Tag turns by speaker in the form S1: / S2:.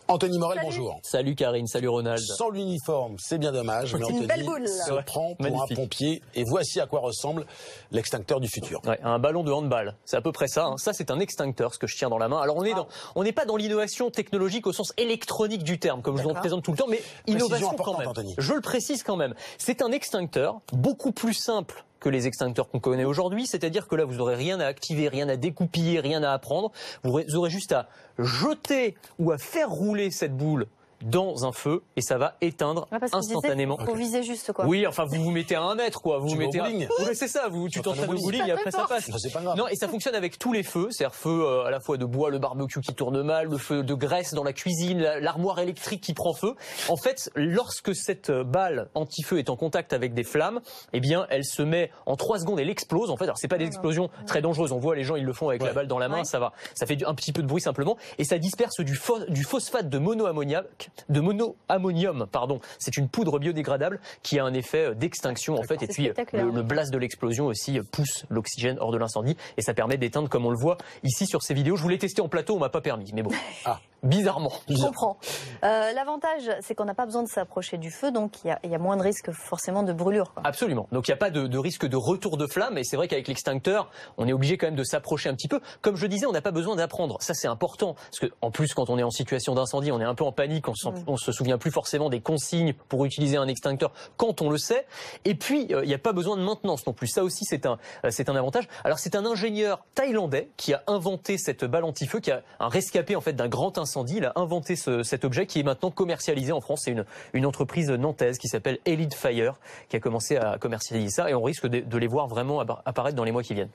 S1: Anthony Morel, bonjour.
S2: Salut Karine, salut Ronald.
S1: Sans l'uniforme, c'est bien dommage, mais
S3: une belle boule,
S1: se prend pour
S2: magnifique.
S1: un pompier. Et voici à quoi ressemble l'extincteur du futur.
S2: Ouais, un ballon de handball, c'est à peu près ça. Hein. Ça, c'est un extincteur, ce que je tiens dans la main. Alors, on n'est pas dans l'innovation technologique au sens électronique du terme, comme je vous le présente tout le temps, mais innovation quand même.
S1: Anthony.
S2: Je le précise quand même. C'est un extincteur beaucoup plus simple que les extincteurs qu'on connaît aujourd'hui, c'est-à-dire que là, vous n'aurez rien à activer, rien à découpiller, rien à apprendre. Vous aurez juste à jeter ou à faire rouler cette boule dans un feu et ça va éteindre instantanément.
S3: Faut viser juste quoi.
S2: Oui, enfin vous mettez à 1 mètre quoi. Vous mettez
S1: bowling.
S2: Oui, c'est ça. Tu t'entraînes au bowling et après ça passe.
S1: C'est pas grave.
S2: Non, et ça fonctionne avec tous les feux, c'est-à-dire feu à la fois de bois, le barbecue qui tourne mal, le feu de graisse dans la cuisine, l'armoire électrique qui prend feu. En fait, lorsque cette balle anti-feu est en contact avec des flammes, eh bien, elle se met en 3 secondes, elle explose. En fait, alors c'est pas des explosions très dangereuses. On voit les gens, ils le font avec la balle dans la main, ça va. Ça fait un petit peu de bruit simplement et ça disperse du phosphate de monoammonium, pardon. C'est une poudre biodégradable qui a un effet d'extinction en fait. Et puis le blast de l'explosion aussi pousse l'oxygène hors de l'incendie et ça permet d'éteindre comme on le voit ici sur ces vidéos. Je voulais tester en plateau, on m'a pas permis, mais bon. Bizarrement.
S3: Je comprends. L'avantage, c'est qu'on n'a pas besoin de s'approcher du feu, donc il y a moins de risque forcément de brûlure. Quoi.
S2: Absolument. Donc il n'y a pas de risque de retour de flamme, et c'est vrai qu'avec l'extincteur, on est obligé quand même de s'approcher un petit peu. Comme je disais, on n'a pas besoin d'apprendre. Ça c'est important, parce que en plus quand on est en situation d'incendie, on est un peu en panique, on se souvient plus forcément des consignes pour utiliser un extincteur quand on le sait. Et puis il n'y a pas besoin de maintenance non plus. Ça aussi c'est un avantage. Alors c'est un ingénieur thaïlandais qui a inventé cette balle anti-feu, qui a un rescapé en fait d'un grand incendie. Il a inventé cet objet qui est maintenant commercialisé en France. C'est une entreprise nantaise qui s'appelle Elite Fire qui a commencé à commercialiser ça et on risque de les voir vraiment apparaître dans les mois qui viennent.